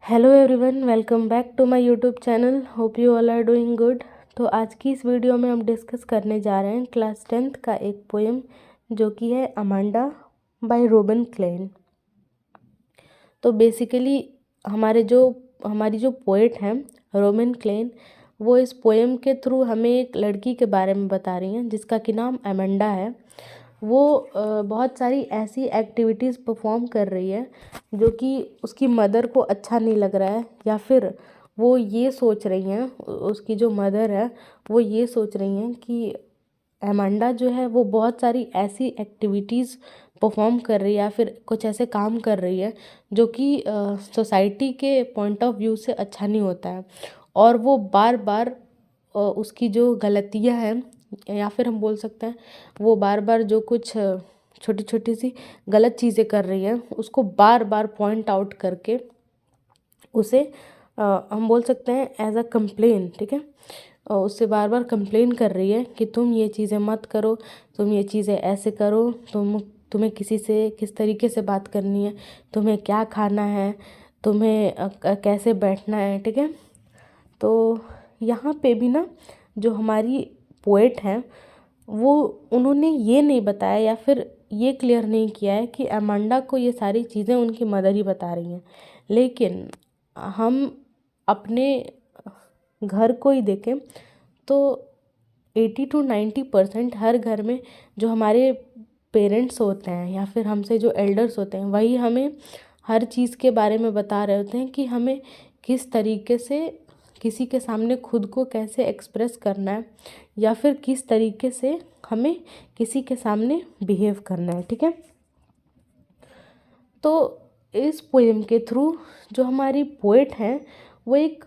Hello everyone, welcome back to my YouTube channel. Hope you all are doing good. तो आज की इस video में हम डिस्कस करने जा रहे हैं क्लास 10th का एक पोएम जो कि है अमांडा बाय रूबेन क्लेन। तो बेसिकली हमारी जो पोएट हैं रूबेन क्लेन, वो इस पोएम के थ्रू हमें एक लड़की के बारे में बता रही हैं जिसका कि नाम अमांडा है। वो बहुत सारी ऐसी एक्टिविटीज़ परफॉर्म कर रही है जो कि उसकी मदर को अच्छा नहीं लग रहा है, या फिर वो ये सोच रही हैं, उसकी जो मदर है वो ये सोच रही हैं कि अमांडा जो है वो बहुत सारी ऐसी एक्टिविटीज़ परफॉर्म कर रही है या फिर कुछ ऐसे काम कर रही है जो कि सोसाइटी के पॉइंट ऑफ व्यू से अच्छा नहीं होता है। और वो बार बार उसकी जो गलतियां हैं, या फिर हम बोल सकते हैं वो बार बार जो कुछ छोटी छोटी सी गलत चीज़ें कर रही है उसको बार बार पॉइंट आउट करके उसे हम बोल सकते हैं एज अ कंप्लेन, ठीक है। उससे बार बार कंप्लेन कर रही है कि तुम ये चीज़ें मत करो, तुम ये चीज़ें ऐसे करो, तुम्हें किसी से किस तरीके से बात करनी है, तुम्हें क्या खाना है, तुम्हें कैसे बैठना है, ठीक है। तो यहाँ पे भी ना जो हमारी पोएट हैं वो उन्होंने ये नहीं बताया या फिर ये क्लियर नहीं किया है कि अमांडा को ये सारी चीज़ें उनकी मदर ही बता रही हैं। लेकिन हम अपने घर को ही देखें तो 80 to 90% हर घर में जो हमारे पेरेंट्स होते हैं या फिर हमसे जो एल्डर्स होते हैं वही हमें हर चीज़ के बारे में बता रहे होते हैं कि हमें किस तरीके से किसी के सामने खुद को कैसे एक्सप्रेस करना है, या फिर किस तरीके से हमें किसी के सामने बिहेव करना है, ठीक है। तो इस पोएम के थ्रू जो हमारी पोएट हैं वो एक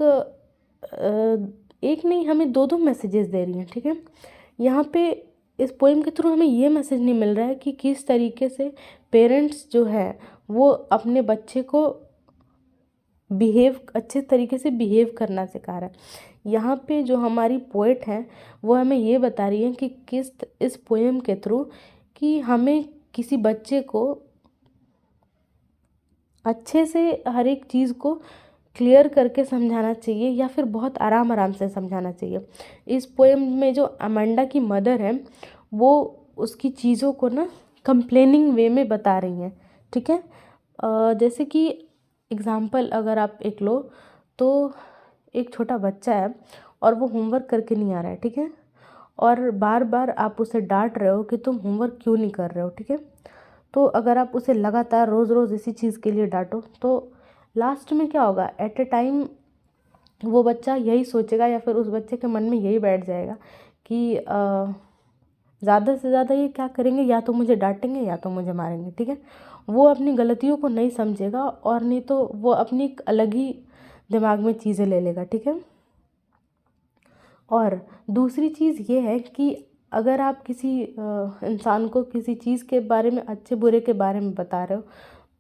नहीं, हमें दो दो मैसेजेस दे रही हैं, ठीक है। यहाँ पे इस पोएम के थ्रू हमें ये मैसेज नहीं मिल रहा है कि किस तरीके से पेरेंट्स जो है वो अपने बच्चे को अच्छे तरीके से बिहेव करना सिखा रहा है। यहाँ पे जो हमारी पोएट है वो हमें ये बता रही है कि इस पोएम के थ्रू कि हमें किसी बच्चे को अच्छे से हर एक चीज़ को क्लियर करके समझाना चाहिए या फिर बहुत आराम आराम से समझाना चाहिए। इस पोएम में जो अमांडा की मदर है वो उसकी चीज़ों को ना कंप्लेनिंग वे में बता रही हैं, ठीक है। जैसे कि एग्ज़ाम्पल अगर आप एक लो तो एक छोटा बच्चा है और वो होमवर्क करके नहीं आ रहा है, ठीक है। और बार बार आप उसे डांट रहे हो कि तुम होमवर्क क्यों नहीं कर रहे हो, ठीक है। तो अगर आप उसे लगातार रोज़ रोज़ इसी चीज़ के लिए डांटो तो लास्ट में क्या होगा, एट ए टाइम वो बच्चा यही सोचेगा या फिर उस बच्चे के मन में यही बैठ जाएगा कि ज़्यादा से ज़्यादा ये क्या करेंगे, या तो मुझे डांटेंगे या तो मुझे मारेंगे, ठीक है। वो अपनी गलतियों को नहीं समझेगा और नहीं तो वो अपनी एक अलग ही दिमाग में चीज़ें ले लेगा, ठीक है। और दूसरी चीज़ ये है कि अगर आप किसी इंसान को किसी चीज़ के बारे में, अच्छे बुरे के बारे में बता रहे हो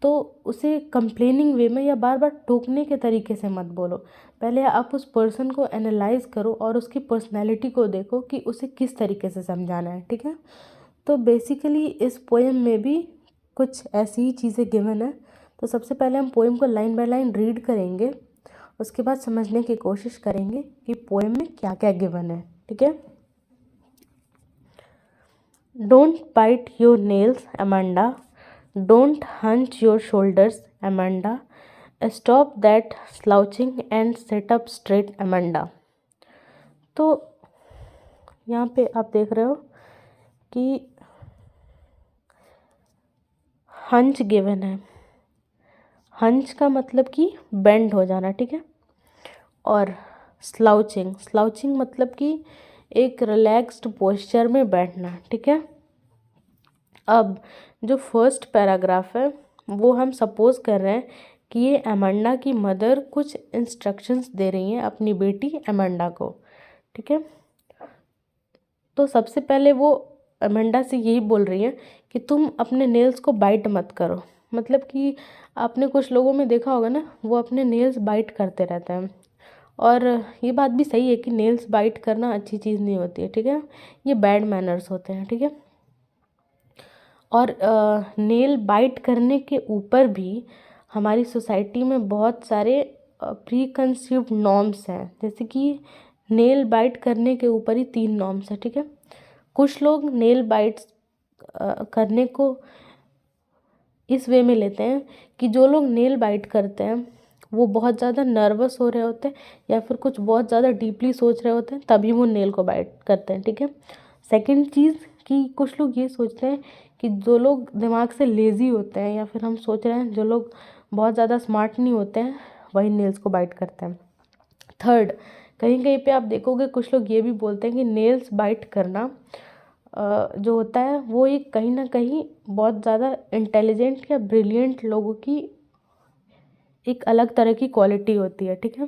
तो उसे कंप्लेनिंग वे में या बार बार टोकने के तरीके से मत बोलो। पहले आप उस पर्सन को एनालाइज करो और उसकी पर्सनैलिटी को देखो कि उसे किस तरीके से समझाना है, ठीक है। तो बेसिकली इस पोएम में भी कुछ ऐसी ही चीज़ें गिवन है। तो सबसे पहले हम पोएम को लाइन बाय लाइन रीड करेंगे, उसके बाद समझने की कोशिश करेंगे कि पोएम में क्या क्या गिवन है, ठीक है। Don't bite your nails Amanda, don't hunch your shoulders Amanda, stop that slouching and set up straight Amanda. तो यहाँ पे आप देख रहे हो कि हंच गिवन है। हंच का मतलब कि बेंड हो जाना, ठीक है। और स्लाउचिंग मतलब कि एक रिलैक्स्ड पोस्चर में बैठना, ठीक है। अब जो फर्स्ट पैराग्राफ है वो हम सपोज कर रहे हैं कि ये अमांडा की मदर कुछ इंस्ट्रक्शंस दे रही हैं अपनी बेटी अमांडा को, ठीक है। तो सबसे पहले वो अमांडा से यही बोल रही हैं कि तुम अपने नेल्स को बाइट मत करो। मतलब कि आपने कुछ लोगों में देखा होगा ना, वो अपने नेल्स बाइट करते रहते हैं। और ये बात भी सही है कि नेल्स बाइट करना अच्छी चीज़ नहीं होती है, ठीक है। ये बैड मैनर्स होते हैं, ठीक है। और नेल बाइट करने के ऊपर भी हमारी सोसाइटी में बहुत सारे प्री कंसीव्ड नॉर्म्स हैं, जैसे कि नेल बाइट करने के ऊपर ही 3 नॉर्म्स है, ठीक है। कुछ लोग नेल बाइट्स करने को इस वे में लेते हैं कि जो लोग नेल बाइट करते हैं वो बहुत ज़्यादा नर्वस हो रहे होते हैं या फिर कुछ बहुत ज़्यादा डीपली सोच रहे होते हैं, तभी वो नेल को बाइट करते हैं, ठीक है। सेकंड चीज़ कि कुछ लोग ये सोचते हैं कि जो लोग दिमाग से लेज़ी होते हैं या फिर हम सोच रहे हैं जो लोग बहुत ज़्यादा स्मार्ट नहीं होते हैं वही नेल्स को बाइट करते हैं। थर्ड, कहीं कहीं पे आप देखोगे कुछ लोग ये भी बोलते हैं कि नेल्स बाइट करना जो होता है वो एक कहीं ना कहीं बहुत ज़्यादा इंटेलिजेंट या ब्रिलियंट लोगों की एक अलग तरह की क्वालिटी होती है, ठीक है।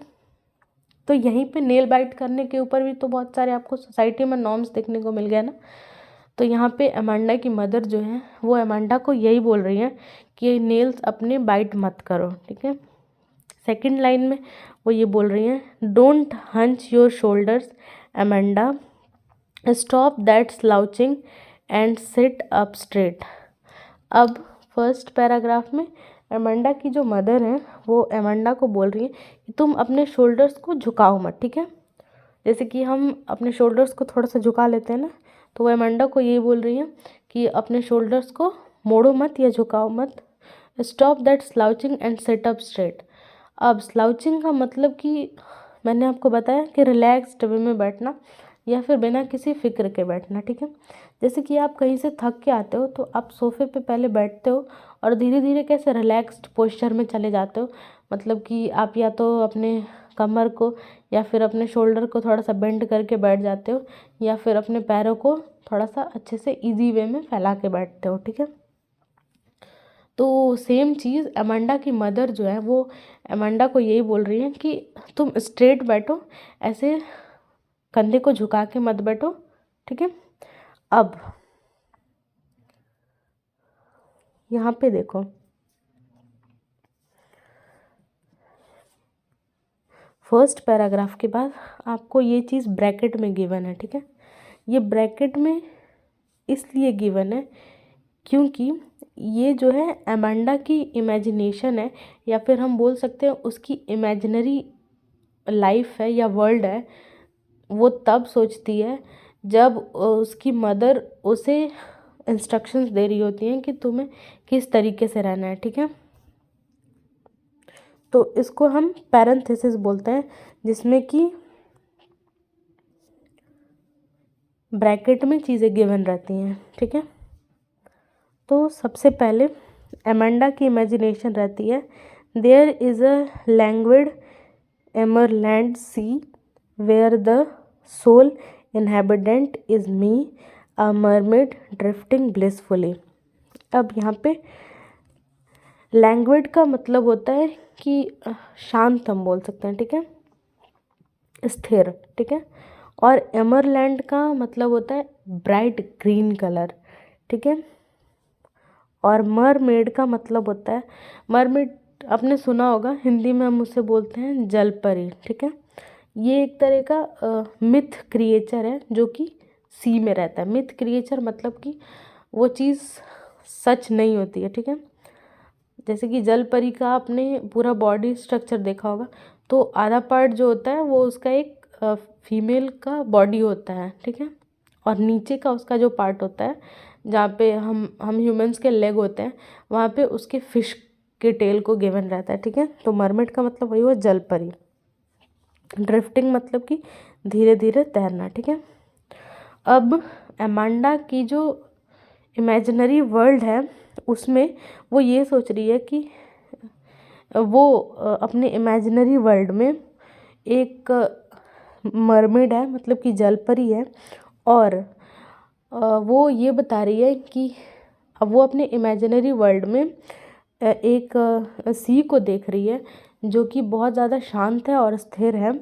तो यहीं पे नेल बाइट करने के ऊपर भी तो बहुत सारे आपको सोसाइटी में नॉर्म्स देखने को मिल गए ना। तो यहाँ पे अमांडा की मदर जो है वो अमांडा को यही बोल रही है कि नेल्स अपने बाइट मत करो, ठीक है। सेकंड लाइन में वो ये बोल रही हैं, don't hunch your shoulders Amanda, stop that slouching and sit up straight. अब फर्स्ट पैराग्राफ में अमांडा की जो मदर है वो अमांडा को बोल रही है कि तुम अपने शोल्डर्स को झुकाओ मत, ठीक है। जैसे कि हम अपने शोल्डर्स को थोड़ा सा झुका लेते हैं ना, तो वो अमांडा को ये बोल रही है कि अपने शोल्डर्स को मोड़ो मत या झुकाओ मत। Stop that slouching and sit up straight. अब स्लाउचिंग का मतलब कि मैंने आपको बताया कि रिलैक्स्ड वे में बैठना या फिर बिना किसी फिक्र के बैठना, ठीक है। जैसे कि आप कहीं से थक के आते हो तो आप सोफे पे पहले बैठते हो और धीरे धीरे कैसे रिलैक्स्ड पोस्चर में चले जाते हो, मतलब कि आप या तो अपने कमर को या फिर अपने शोल्डर को थोड़ा सा बेंड करके बैठ जाते हो या फिर अपने पैरों को थोड़ा सा अच्छे से इजी वे में फैला के बैठते हो, ठीक है। तो सेम चीज़ अमांडा की मदर जो है वो अमांडा को यही बोल रही है कि तुम स्ट्रेट बैठो, ऐसे कंधे को झुका के मत बैठो, ठीक है। अब यहाँ पे देखो, फर्स्ट पैराग्राफ के बाद आपको ये चीज़ ब्रैकेट में गिवन है, ठीक है। ये ब्रैकेट में इसलिए गिवन है क्योंकि ये जो है अमांडा की इमेजिनेशन है या फिर हम बोल सकते हैं उसकी इमेजिनरी लाइफ है या वर्ल्ड है। वो तब सोचती है जब उसकी मदर उसे इंस्ट्रक्शंस दे रही होती हैं कि तुम्हें किस तरीके से रहना है, ठीक है। तो इसको हम पैरेंथेसिस बोलते हैं, जिसमें कि ब्रैकेट में चीज़ें गिवन रहती हैं, ठीक है। तो सबसे पहले अमांडा की इमेजिनेशन रहती है, there is a languid emerald sea where the sole inhabitant is me a mermaid drifting blissfully. अब यहाँ पे लैंग्विड का मतलब होता है कि शांत हम बोल सकते हैं, ठीक है, स्थिर, ठीक है। और एमरलैंड का मतलब होता है ब्राइट ग्रीन कलर, ठीक है। और मरमेड का मतलब होता है, मरमेड आपने सुना होगा, हिंदी में हम उसे बोलते हैं जलपरी, ठीक है। ये एक तरह का मिथ क्रिएचर है जो कि सी में रहता है। मिथ क्रिएचर मतलब कि वो चीज़ सच नहीं होती है, ठीक है। जैसे कि जलपरी का आपने पूरा बॉडी स्ट्रक्चर देखा होगा, तो आधा पार्ट जो होता है वो उसका एक फीमेल का बॉडी होता है, ठीक है। और नीचे का उसका जो पार्ट होता है जहाँ पे हम ह्यूमंस के लेग होते हैं वहाँ पे उसके फिश के टेल को गिवन रहता है, ठीक है। तो मरमेड का मतलब वही हुआ जलपरी। ड्रिफ्टिंग मतलब कि धीरे धीरे तैरना, ठीक है। अब अमांडा की जो इमेजिनरी वर्ल्ड है उसमें वो ये सोच रही है कि वो अपने इमेजिनरी वर्ल्ड में एक मरमेड है, मतलब कि जलपरी है। और वो ये बता रही है कि अब वो अपने इमेजिनरी वर्ल्ड में एक सी को देख रही है जो कि बहुत ज़्यादा शांत है और स्थिर है।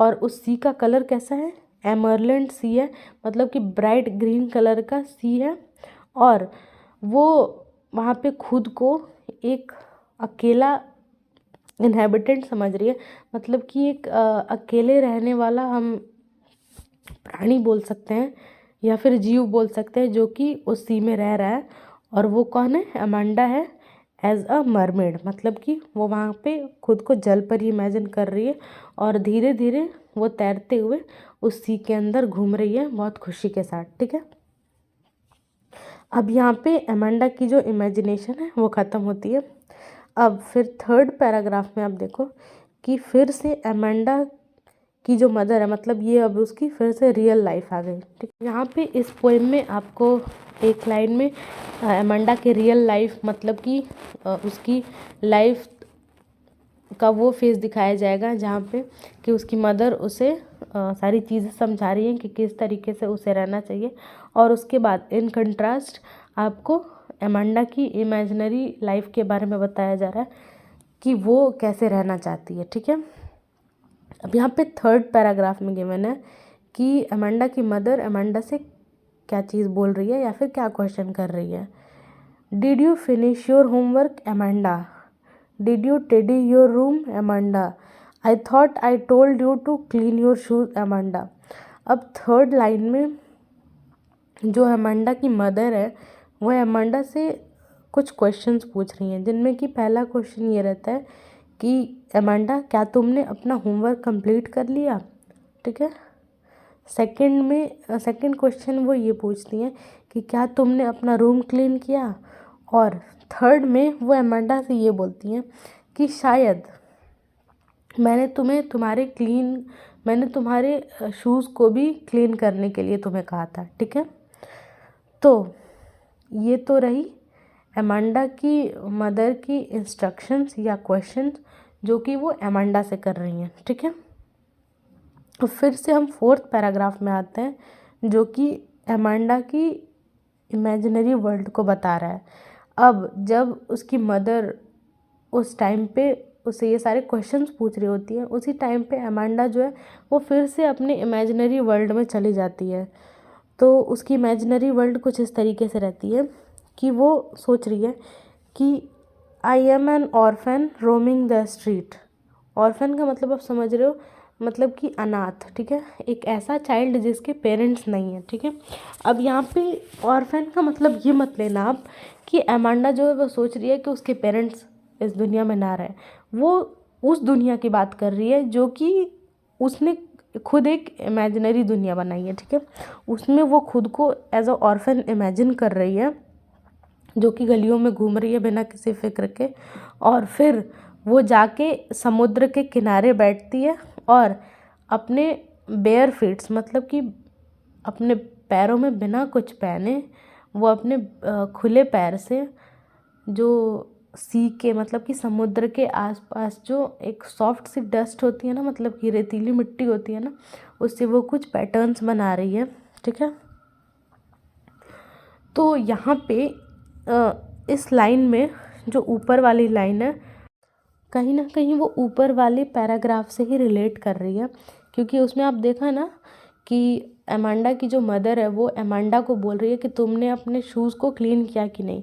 और उस सी का कलर कैसा है, एमरल्ड सी है, मतलब कि ब्राइट ग्रीन कलर का सी है। और वो वहाँ पे खुद को एक अकेला इनहेबिटेंट समझ रही है, मतलब कि एक अकेले रहने वाला हम प्राणी बोल सकते हैं या फिर जीव बोल सकते हैं जो कि उस सी में रह रहा है। और वो कौन है, अमांडा है। एज अ मरमेड, मतलब कि वो वहाँ पे खुद को जल पर ही इमेजिन कर रही है और धीरे धीरे वो तैरते हुए उस सी के अंदर घूम रही है बहुत खुशी के साथ। ठीक है, अब यहाँ पे अमांडा की जो इमेजिनेशन है वो ख़त्म होती है। अब फिर थर्ड पैराग्राफ में आप देखो कि फिर से अमांडा की जो मदर है, मतलब ये अब उसकी फिर से रियल लाइफ आ गई। ठीक, यहाँ पे इस पोएम में आपको एक लाइन में अमांडा के रियल लाइफ, मतलब कि उसकी लाइफ का वो फेस दिखाया जाएगा जहाँ पे कि उसकी मदर उसे सारी चीज़ें समझा रही हैं कि किस तरीके से उसे रहना चाहिए, और उसके बाद इन कंट्रास्ट आपको अमांडा की इमेजिनरी लाइफ के बारे में बताया जा रहा है कि वो कैसे रहना चाहती है। ठीक है, अब यहाँ पे थर्ड पैराग्राफ में गिवन है कि अमांडा की मदर अमांडा से क्या चीज़ बोल रही है या फिर क्या क्वेश्चन कर रही है। Did you finish your homework Amanda? Did you tidy your room Amanda? I thought I told you to clean your shoes Amanda. अब थर्ड लाइन में जो अमांडा की मदर है वह अमांडा से कुछ क्वेश्चंस पूछ रही हैं, जिनमें कि पहला क्वेश्चन ये रहता है कि अमांडा क्या तुमने अपना होमवर्क कंप्लीट कर लिया? ठीक है, सेकंड क्वेश्चन वो ये पूछती हैं कि क्या तुमने अपना रूम क्लीन किया? और थर्ड में वो अमांडा से ये बोलती हैं कि शायद मैंने तुम्हारे शूज़ को भी क्लीन करने के लिए तुम्हें कहा था। ठीक है, तो ये तो रही अमांडा की मदर की इंस्ट्रक्शंस या क्वेश्चंस जो कि वो अमांडा से कर रही हैं। ठीक है, तो फिर से हम फोर्थ पैराग्राफ में आते हैं जो कि अमांडा की इमेजिनरी वर्ल्ड को बता रहा है। अब जब उसकी मदर उस टाइम पे उससे ये सारे क्वेश्चंस पूछ रही होती है, उसी टाइम पे अमांडा जो है वो फिर से अपने इमेजिनरी वर्ल्ड में चली जाती है। तो उसकी इमेजिनरी वर्ल्ड कुछ इस तरीके से रहती है कि वो सोच रही है कि I M N orphan roaming the street. Orphan का मतलब आप समझ रहे हो, मतलब कि अनाथ। ठीक है, एक ऐसा चाइल्ड जिसके पेरेंट्स नहीं है। ठीक है, अब यहाँ पे ऑर्फन का मतलब ये मत लेना आप कि अमांडा जो है वो सोच रही है कि उसके पेरेंट्स इस दुनिया में ना रहे। वो उस दुनिया की बात कर रही है जो कि उसने खुद एक इमेजिनरी दुनिया बनाई है। ठीक है, उसमें वो खुद को एज अ ऑर्फन इमेजिन कर रही है जो कि गलियों में घूम रही है बिना किसी फिक्र के, और फिर वो जाके समुद्र के किनारे बैठती है और अपने बेयर फीट्स, मतलब कि अपने पैरों में बिना कुछ पहने वो अपने खुले पैर से जो सी के, मतलब कि समुद्र के आसपास जो एक सॉफ्ट सी डस्ट होती है ना, मतलब कि रेतीली मिट्टी होती है ना, उससे वो कुछ पैटर्न्स बना रही है। ठीक है, तो यहाँ पे इस लाइन में जो ऊपर वाली लाइन है कहीं ना कहीं वो ऊपर वाले पैराग्राफ से ही रिलेट कर रही है, क्योंकि उसमें आप देखा ना कि अमांडा की जो मदर है वो अमांडा को बोल रही है कि तुमने अपने शूज़ को क्लीन किया कि नहीं।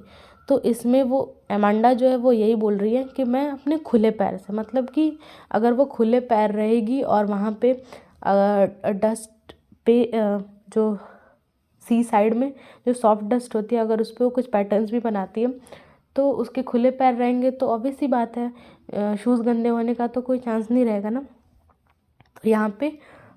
तो इसमें वो अमांडा जो है वो यही बोल रही है कि मैं अपने खुले पैर से, मतलब कि अगर वो खुले पैर रहेगी और वहाँ पे डस्ट पे जो सी साइड में जो सॉफ्ट डस्ट होती है अगर उस पर वो कुछ पैटर्न्स भी बनाती है तो उसके खुले पैर रहेंगे तो ऑब्वियस सी बात है शूज़ गंदे होने का तो कोई चांस नहीं रहेगा ना। तो यहाँ पे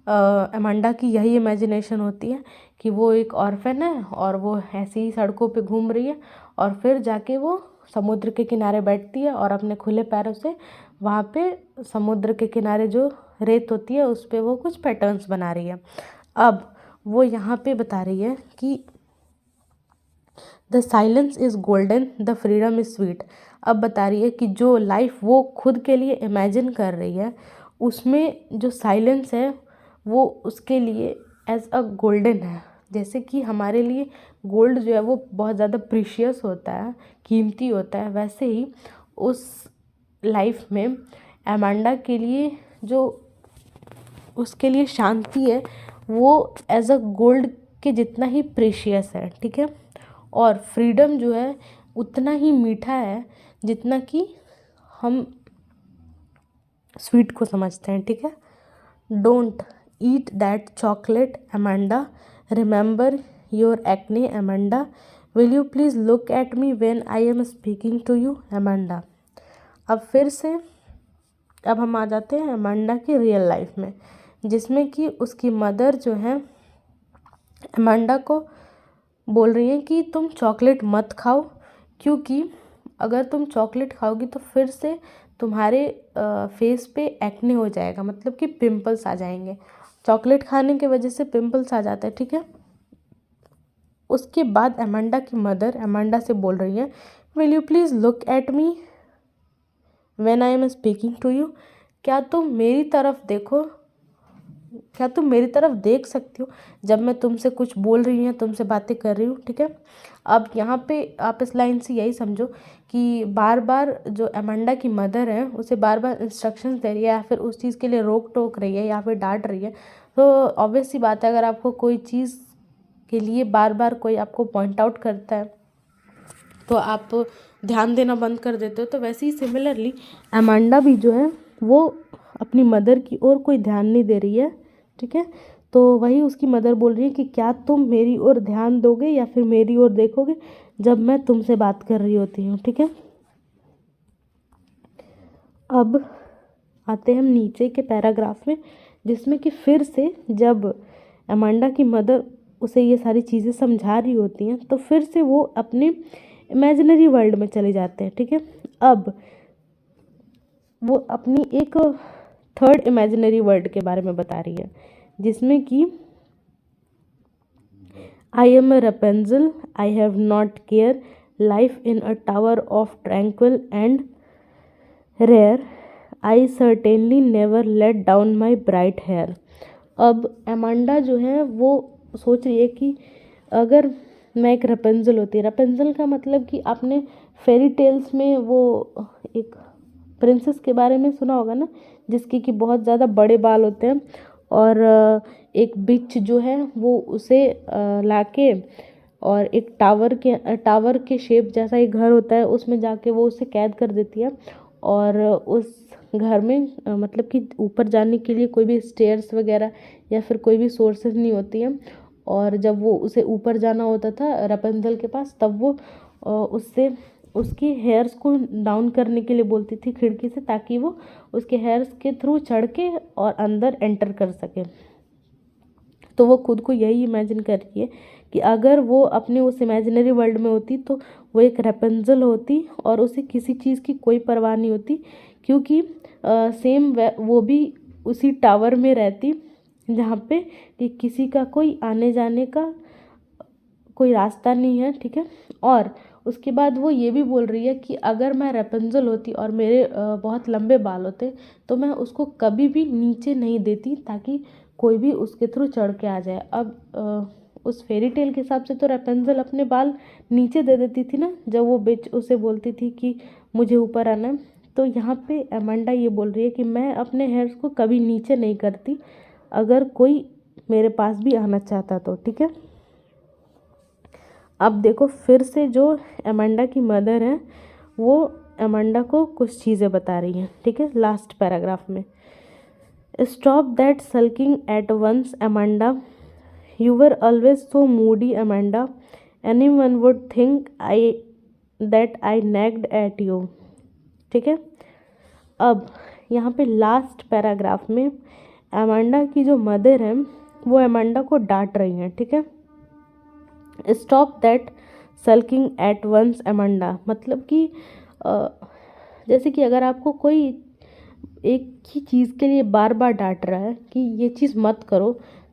अमांडा की यही इमेजिनेशन होती है कि वो एक ऑर्फन है और वो ऐसी ही सड़कों पे घूम रही है और फिर जाके वो समुद्र के किनारे बैठती है और अपने खुले पैरों से वहाँ पे समुद्र के किनारे जो रेत होती है उस पर वो कुछ पैटर्न्स बना रही है। अब वो यहाँ पे बता रही है कि the silence is golden, the freedom is sweet. अब बता रही है कि जो लाइफ वो खुद के लिए इमेजिन कर रही है उसमें जो साइलेंस है वो उसके लिए एज अ गोल्डन है। जैसे कि हमारे लिए गोल्ड जो है वो बहुत ज़्यादा प्रीशियस होता है, कीमती होता है, वैसे ही उस लाइफ में अमांडा के लिए जो उसके लिए शांति है वो एज अ गोल्ड के जितना ही प्रीशियस है। ठीक है, और फ्रीडम जो है उतना ही मीठा है जितना कि हम स्वीट को समझते हैं। ठीक है, don't eat that chocolate Amanda, remember your acne Amanda, will you please look at me when I am speaking to you Amanda. अब फिर से अब हम आ जाते हैं अमांडा की रियल लाइफ में, जिसमें कि उसकी मदर जो है अमांडा को बोल रही है कि तुम चॉकलेट मत खाओ, क्योंकि अगर तुम चॉकलेट खाओगी तो फिर से तुम्हारे फेस पे एक्ने हो जाएगा, मतलब कि पिंपल्स आ जाएंगे। चॉकलेट खाने की वजह से पिंपल्स आ जाते हैं, ठीक है। उसके बाद अमांडा की मदर अमांडा से बोल रही है, will you please look at me when I am speaking to you. क्या तुम मेरी तरफ देखो, क्या तुम मेरी तरफ देख सकती हो जब मैं तुमसे कुछ बोल रही हूँ, तुमसे बातें कर रही हूँ, ठीक है। अब यहाँ पे आप इस लाइन से यही समझो कि बार बार जो अमांडा की मदर है उसे बार बार इंस्ट्रक्शंस दे रही है, या फिर उस चीज़ के लिए रोक टोक रही है, या फिर डांट रही है। तो ऑब्वियस सी बात है, अगर आपको कोई चीज़ के लिए बार बार कोई आपको पॉइंट आउट करता है तो आप ध्यान देना बंद कर देते हो। तो वैसे ही सिमिलरली अमांडा भी जो है वो अपनी मदर की ओर कोई ध्यान नहीं दे रही है, ठीक है। तो वही उसकी मदर बोल रही है कि क्या तुम मेरी ओर ध्यान दोगे या फिर मेरी ओर देखोगे जब मैं तुमसे बात कर रही होती हूँ, ठीक है। अब आते हैं हम नीचे के पैराग्राफ में, जिसमें कि फिर से जब अमांडा की मदर उसे ये सारी चीज़ें समझा रही होती हैं तो फिर से वो अपने इमेजिनरी वर्ल्ड में चले जाते हैं, ठीक है। अब वो अपनी एक थर्ड इमेजिनरी वर्ल्ड के बारे में बता रही है, जिसमें कि I am a Rapunzel, I have not care, life in a tower of tranquil and rare, I certainly never let down my bright hair. अब अमांडा जो है वो सोच रही है कि अगर मैं एक रपेंजल होती, रपेंजल का मतलब कि आपने फेरी टेल्स में वो एक प्रिंसेस के बारे में सुना होगा ना, जिसके कि बहुत ज़्यादा बड़े बाल होते हैं और एक बिच जो है वो उसे लाके और एक टावर के शेप जैसा एक घर होता है उसमें जाके वो उसे कैद कर देती है। और उस घर में मतलब कि ऊपर जाने के लिए कोई भी स्टेयर्स वगैरह या फिर कोई भी सोर्सेज नहीं होती हैं। और जब वो उसे ऊपर जाना होता था रपेंजल के पास, तब वो उससे उसकी हेयर्स को डाउन करने के लिए बोलती थी खिड़की से, ताकि वो उसके हेयर्स के थ्रू चढ़ के और अंदर एंटर कर सके। तो वो खुद को यही इमेजिन कर रही है कि अगर वो अपने उस इमेजिनरी वर्ल्ड में होती तो वो एक रेपेंजल होती और उसे किसी चीज़ की कोई परवाह नहीं होती, क्योंकि सेम वो भी उसी टावर में रहती जहाँ पे कि किसी का कोई आने जाने का कोई रास्ता नहीं है, ठीक है। और उसके बाद वो ये भी बोल रही है कि अगर मैं रेपेंजल होती और मेरे बहुत लंबे बाल होते तो मैं उसको कभी भी नीचे नहीं देती ताकि कोई भी उसके थ्रू चढ़ के आ जाए। अब उस फेरी टेल के हिसाब से तो रेपेंजल अपने बाल नीचे दे देती थी ना, जब वो बिच उसे बोलती थी कि मुझे ऊपर आना है। तो यहाँ पे अमांडा ये बोल रही है कि मैं अपने हेयर्स को कभी नीचे नहीं करती अगर कोई मेरे पास भी आना चाहता तो, ठीक है। अब देखो फिर से जो अमांडा की मदर है वो अमांडा को कुछ चीज़ें बता रही हैं, ठीक है। लास्ट पैराग्राफ में, stop that sulking at once Amanda, you were always so moody Amanda, any one would think that I nagged at you, ठीक है। अब यहाँ पे लास्ट पैराग्राफ में अमांडा की जो मदर है वो अमांडा को डांट रही हैं, ठीक है। Stop that sulking at once Amanda, मतलब कि जैसे कि अगर आपको कोई एक ही चीज़ के लिए बार बार डांट रहा है कि ये चीज़ मत करो,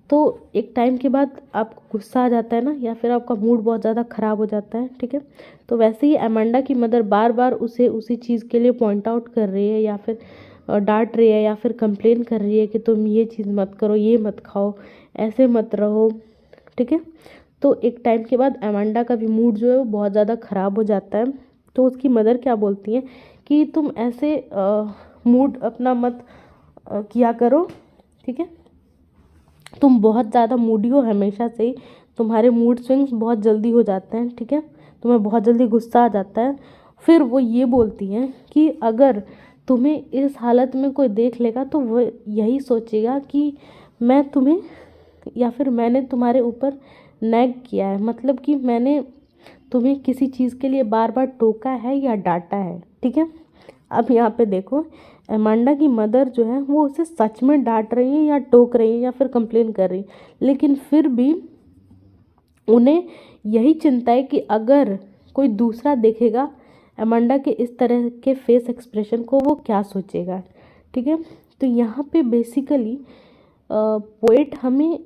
तो एक टाइम के बाद आपको गुस्सा आ जाता है ना, या फिर आपका मूड बहुत ज़्यादा ख़राब हो जाता है, ठीक है। तो वैसे ही अमांडा की मदर बार बार उसे उसी चीज़ के लिए पॉइंट आउट कर रही है, या फिर डांट रही है, या फिर कंप्लेन कर रही है कि तुम ये चीज़ मत करो, ये मत खाओ, ऐसे मत रहो, ठीक है। तो एक टाइम के बाद अमांडा का भी मूड जो है वो बहुत ज़्यादा ख़राब हो जाता है। तो उसकी मदर क्या बोलती हैं कि तुम ऐसे मूड अपना मत किया करो, ठीक है। तुम बहुत ज़्यादा मूडी हो हमेशा से ही, तुम्हारे मूड स्विंग्स बहुत जल्दी हो जाते हैं, ठीक है। तुम्हें बहुत जल्दी गुस्सा आ जाता है। फिर वो ये बोलती हैं कि अगर तुम्हें इस हालत में कोई देख लेगा तो वो यही सोचेगा कि मैं तुम्हें या फिर मैंने तुम्हारे ऊपर नैग किया है, मतलब कि मैंने तुम्हें किसी चीज़ के लिए बार बार टोका है या डांटा है, ठीक है। अब यहाँ पे देखो, अमांडा की मदर जो है वो उसे सच में डांट रही है या टोक रही है या फिर कंप्लेन कर रही है, लेकिन फिर भी उन्हें यही चिंता है कि अगर कोई दूसरा देखेगा अमांडा के इस तरह के फेस एक्सप्रेशन को वो क्या सोचेगा, ठीक है। तो यहाँ पे बेसिकली पोएट हमें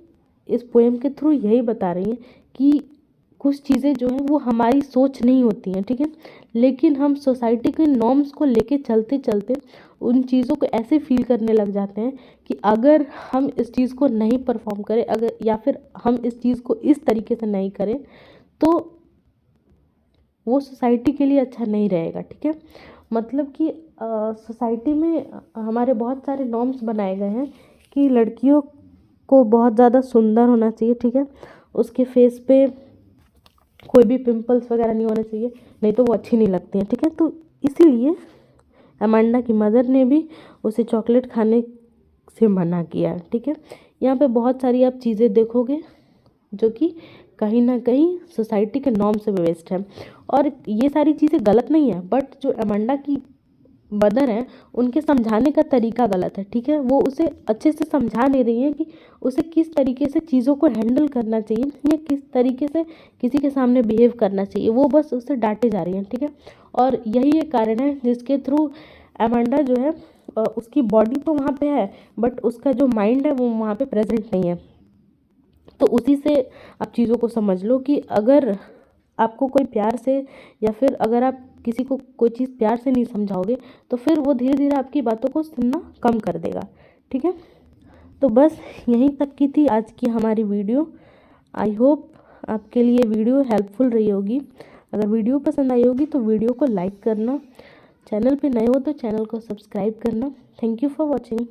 इस पोएम के थ्रू यही बता रही है कि कुछ चीज़ें जो हैं वो हमारी सोच नहीं होती हैं, ठीक है, लेकिन हम सोसाइटी के नॉर्म्स को लेके चलते चलते उन चीज़ों को ऐसे फील करने लग जाते हैं कि अगर हम इस चीज़ को नहीं परफॉर्म करें, अगर या फिर हम इस चीज़ को इस तरीके से नहीं करें तो वो सोसाइटी के लिए अच्छा नहीं रहेगा, ठीक है। मतलब कि सोसाइटी में हमारे बहुत सारे नॉर्म्स बनाए गए हैं कि लड़कियों को बहुत ज़्यादा सुंदर होना चाहिए, ठीक है, उसके फेस पे कोई भी पिंपल्स वगैरह नहीं होने चाहिए, नहीं तो वो अच्छी नहीं लगती हैं, ठीक है। तो इसीलिए अमांडा की मदर ने भी उसे चॉकलेट खाने से मना किया, ठीक है। यहाँ पे बहुत सारी आप चीज़ें देखोगे जो कि कहीं ना कहीं सोसाइटी के नॉर्म से बेस्ड है, और ये सारी चीज़ें गलत नहीं है, बट जो अमांडा की मदर है उनके समझाने का तरीका गलत है, ठीक है। वो उसे अच्छे से समझा नहीं रही है कि उसे किस तरीके से चीज़ों को हैंडल करना चाहिए या किस तरीके से किसी के सामने बिहेव करना चाहिए, वो बस उसे डांटे जा रही हैं, ठीक है। और यही एक कारण है जिसके थ्रू अमांडा जो है उसकी बॉडी तो वहाँ पे है बट उसका जो माइंड है वो वहाँ पे प्रेजेंट नहीं है। तो उसी से आप चीज़ों को समझ लो कि अगर आपको कोई प्यार से या फिर अगर आप किसी को कोई चीज़ प्यार से नहीं समझाओगे तो फिर वो धीरे धीरे आपकी बातों को सुनना कम कर देगा, ठीक है। तो बस यहीं तक की थी आज की हमारी वीडियो। आई होप आपके लिए वीडियो हेल्पफुल रही होगी। अगर वीडियो पसंद आई होगी तो वीडियो को लाइक करना, चैनल पे नए हो तो चैनल को सब्सक्राइब करना। Thank you for watching.